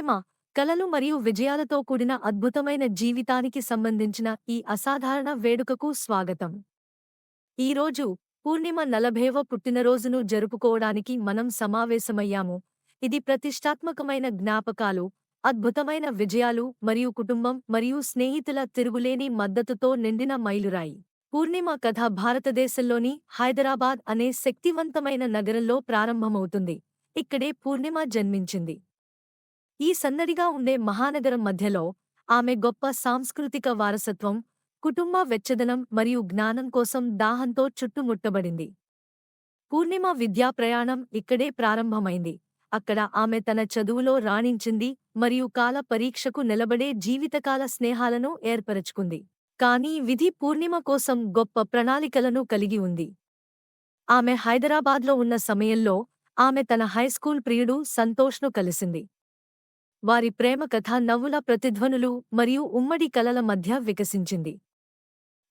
ప్రేమ, కలలు మరియు విజయాలతో కూడిన అద్భుతమైన జీవితానికి సంబంధించిన ఈ అసాధారణ వేడుకకు స్వాగతం. ఈరోజు పూర్ణిమ 40వ పుట్టినరోజును జరుపుకోవడానికి మనం సమావేశమయ్యాము. ఇది ప్రతిష్టాత్మకమైన జ్ఞాపకాలు, అద్భుతమైన విజయాలు మరియు కుటుంబం మరియు స్నేహితుల తిరుగులేని మద్దతుతో నిండిన మైలురాయి. పూర్ణిమ కథ భారతదేశంలోని హైదరాబాద్ అనే శక్తివంతమైన నగరంలో ప్రారంభమవుతుంది. ఇక్కడే పూర్ణిమ జన్మించింది. ఈ సన్నడిగా ఉండే మహానగరం మధ్యలో ఆమె గొప్ప సాంస్కృతిక వారసత్వం, కుటుంబ వెచ్చదనం మరియు జ్ఞానం కోసం దాహంతో చుట్టుముట్టబడింది. పూర్ణిమ విద్యా ప్రయాణం ఇక్కడే ప్రారంభమైంది. అక్కడ ఆమె తన చదువులో రాణించింది మరియు కాల పరీక్షకు నిలబడే జీవితకాల స్నేహాలను ఏర్పరచుకుంది. కానీ విధి పూర్ణిమ కోసం గొప్ప ప్రణాళికలను కలిగి ఉంది. ఆమె హైదరాబాద్లో ఉన్న సమయంలో ఆమె తన హైస్కూల్ ప్రియుడు సంతోష్ను కలిసింది. వారి ప్రేమ కథ నవ్వుల ప్రతిధ్వనులు మరియు ఉమ్మడి కలల మధ్య వికసించింది.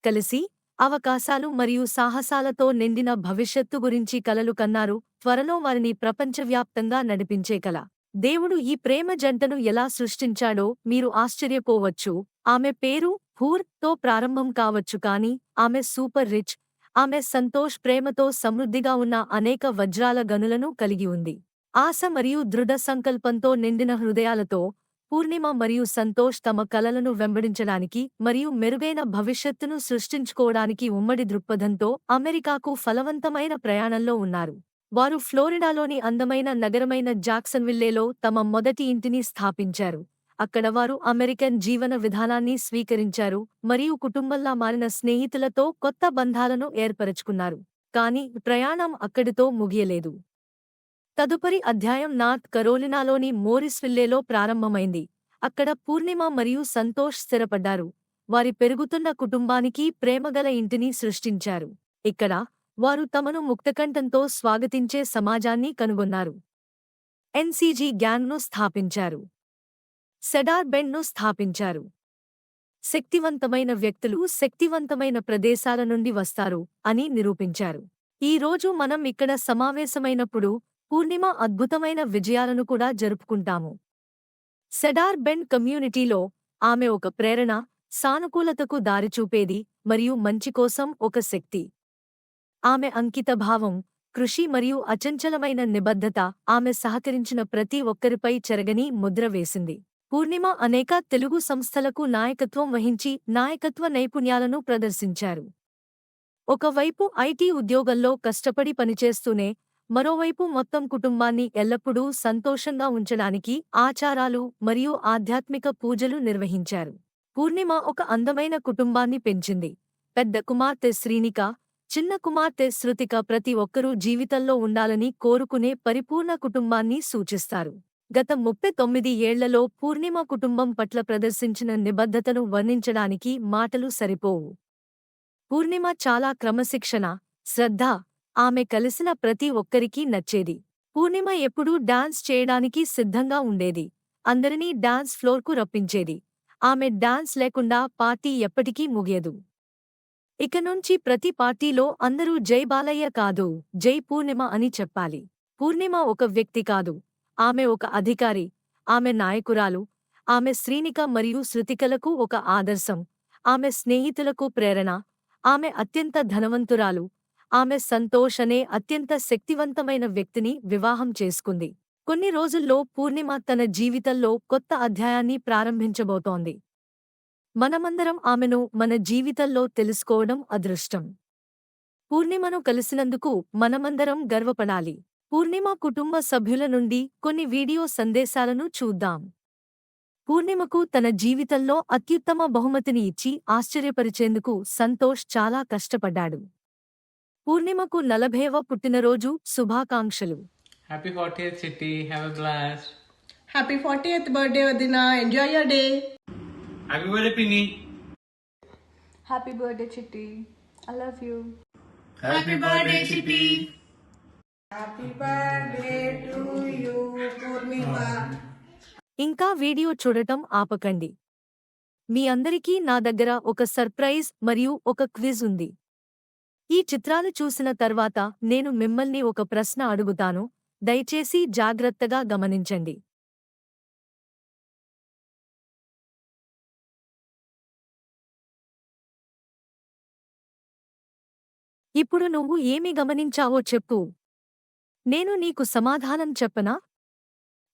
కలిసి అవకాశాలు మరియు సాహసాలతో నిండిన భవిష్యత్తు గురించి కలలు కన్నారు. త్వరలో వారిని ప్రపంచవ్యాప్తంగా నడిపించే కల. దేవుడు ఈ ప్రేమ జంటను ఎలా సృష్టించాడో మీరు ఆశ్చర్యపోవచ్చు. ఆమె పేరు హూర్ తో ప్రారంభం కావచ్చు, కానీ ఆమె సూపర్ రిచ్. ఆమె సంతోష్ ప్రేమతో సమృద్ధిగా ఉన్న అనేక వజ్రాల గనులను కలిగి ఉంది. ఆశ మరియు దృఢ సంకల్పంతో నిండిన హృదయాలతో పూర్ణిమ మరియు సంతోష్ తమ కలలను వెంబడించడానికి మరియు మెరుగైన భవిష్యత్తును సృష్టించుకోవడానికి ఉమ్మడి దృక్పథంతో అమెరికాకు ఫలవంతమైన ప్రయాణంలో ఉన్నారు. వారు ఫ్లోరిడాలోని అందమైన నగరమైన జాక్సన్విల్లేలో తమ మొదటి ఇంటిని స్థాపించారు. అక్కడ వారు అమెరికన్ జీవన విధానాన్ని స్వీకరించారు మరియు కుటుంబంలా మారిన స్నేహితులతో కొత్త బంధాలను ఏర్పరచుకున్నారు. కానీ ప్రయాణం అక్కడితో ముగియలేదు. తదుపరి అధ్యాయం నార్త్ కరోలినాలోని మోరిస్విల్లేలో ప్రారంభమైంది. అక్కడ పూర్ణిమ మరియు సంతోష్ స్థిరపడ్డారు. వారి పెరుగుతున్న కుటుంబానికి ప్రేమగల ఇంటిని సృష్టించారు. ఇక్కడ వారు తమను ముక్తకంఠంతో స్వాగతించే సమాజాన్ని కనుగొన్నారు. ఎన్సీజీ గ్యాంగ్ను స్థాపించారు. సెడార్ బెండ్ను స్థాపించారు. శక్తివంతమైన వ్యక్తులు శక్తివంతమైన ప్రదేశాల నుండి వస్తారు అని నిరూపించారు. ఈ రోజు మనం ఇక్కడ సమావేశమైనప్పుడు పూర్ణిమ అద్భుతమైన విజయాలను కూడా జరుపుకుంటాము. సెడార్ బెండ్ కమ్యూనిటీలో ఆమె ఒక ప్రేరణ, సానుకూలతకు దారిచూపేది మరియు మంచి కోసం ఒక శక్తి. ఆమె అంకితభావం, కృషి మరియు అచంచలమైన నిబద్ధత ఆమె సహకరించిన ప్రతి ఒక్కరిపై చెరగని ముద్ర వేసింది. పూర్ణిమ అనేక తెలుగు సంస్థలకు నాయకత్వం వహించి నాయకత్వ నైపుణ్యాలను ప్రదర్శించారు. ఒకవైపు ఐటీ ఉద్యోగంలో కష్టపడి పనిచేస్తూనే మరోవైపు మొత్తం కుటుంబాన్ని ఎల్లప్పుడూ సంతోషంగా ఉంచడానికి ఆచారాలు మరియు ఆధ్యాత్మిక పూజలు నిర్వహించారు. పూర్ణిమ ఒక అందమైన కుటుంబాన్ని పెంచింది. పెద్ద కుమార్తె శ్రీనిక, చిన్న కుమార్తె శృతిక ప్రతి ఒక్కరూ జీవితంలో ఉండాలని కోరుకునే పరిపూర్ణ కుటుంబాన్ని సూచిస్తారు. గత 39 ఏళ్లలో పూర్ణిమ కుటుంబం పట్ల ప్రదర్శించిన నిబద్ధతను వర్ణించడానికి మాటలు సరిపోవు. పూర్ణిమ చాలా క్రమశిక్షణ, శ్రద్ధ. ఆమె కలిసిన ప్రతి ఒక్కరికీ నచ్చేది. పూర్ణిమ ఎప్పుడూ డాన్స్ చేయడానికి సిద్ధంగా ఉండేది. అందరినీ డాన్స్ ఫ్లోర్కు రప్పించేది. ఆమె డాన్స్ లేకుండా పార్టీ ఎప్పటికీ ముగియదు. ఇక నుంచి ప్రతి పార్టీలో అందరూ జై బాలయ్య కాదు, జై పూర్ణిమ అని చెప్పాలి. పూర్ణిమ ఒక వ్యక్తి కాదు, ఆమె ఒక అధికారి. ఆమె నాయకురాలు. ఆమె శ్రీనిక మరియు శృతికలకు ఒక ఆదర్శం. ఆమె స్నేహితులకు ప్రేరణ. ఆమె అత్యంత ధనవంతురాలు. ఆమె సంతోష్ అనే అత్యంత శక్తివంతమైన వ్యక్తిని వివాహం చేసుకుంది. కొన్ని రోజుల్లో పూర్ణిమ తన జీవితంలో కొత్త అధ్యాయాన్ని ప్రారంభించబోతోంది. మనమందరం ఆమెను మన జీవితంలో తెలుసుకోవడం అదృష్టం. పూర్ణిమను కలిసినందుకు మనమందరం గర్వపడాలి. పూర్ణిమ కుటుంబ సభ్యుల నుండి కొన్ని వీడియో సందేశాలను చూద్దాం. పూర్ణిమకు తన జీవితంలో అత్యుత్తమ బహుమతిని ఇచ్చి ఆశ్చర్యపరిచేందుకు సంతోష్ చాలా కష్టపడ్డాడు. పూర్ణిమకు 40వ పుట్టినరోజు శుభాకాంక్షలు. Happy 40th Chitti, have a blast. Happy 40th birthday, Vadina. Enjoy your day. Happy birthday Pinny. Happy birthday, Chitti. I love you. Happy birthday Chitti. Happy birthday to you, Purnima. ఇంకా వీడియో చూడటం ఆపకండి. మీ అందరికీ నా దగ్గర ఒక surprise మరియు ఒక quiz ఉంది. ఈ చిత్రాలు చూసిన తర్వాత నేను మిమ్మల్ని ఒక ప్రశ్న అడుగుతాను. దయచేసి జాగ్రత్తగా గమనించండి. ఇప్పుడు నువ్వు ఏమి గమనించావో చెప్పు. నేను నీకు సమాధానం చెప్పనా?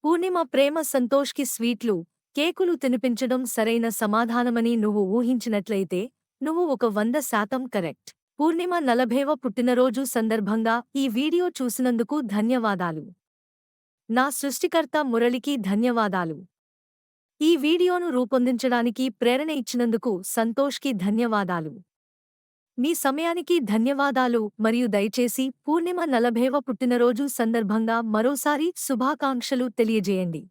పూర్ణిమ ప్రేమ సంతోష్కి స్వీట్లు, కేకులు తినిపించడం సరైన సమాధానమని నువ్వు ఊహించినట్లయితే నువ్వు 100% కరెక్ట్. పూర్ణిమ 40వ పుట్టినరోజు సందర్భంగా ఈ వీడియో చూసినందుకు ధన్యవాదాలు. నా సృష్టికర్త మురళికి ధన్యవాదాలు. ఈ వీడియోను రూపొందించడానికి ప్రేరణ ఇచ్చినందుకు సంతోష్కి ధన్యవాదాలు. మీ సమయానికి ధన్యవాదాలు మరియు దయచేసి పూర్ణిమ 40వ పుట్టినరోజు సందర్భంగా మరోసారి శుభాకాంక్షలు తెలియజేయండి.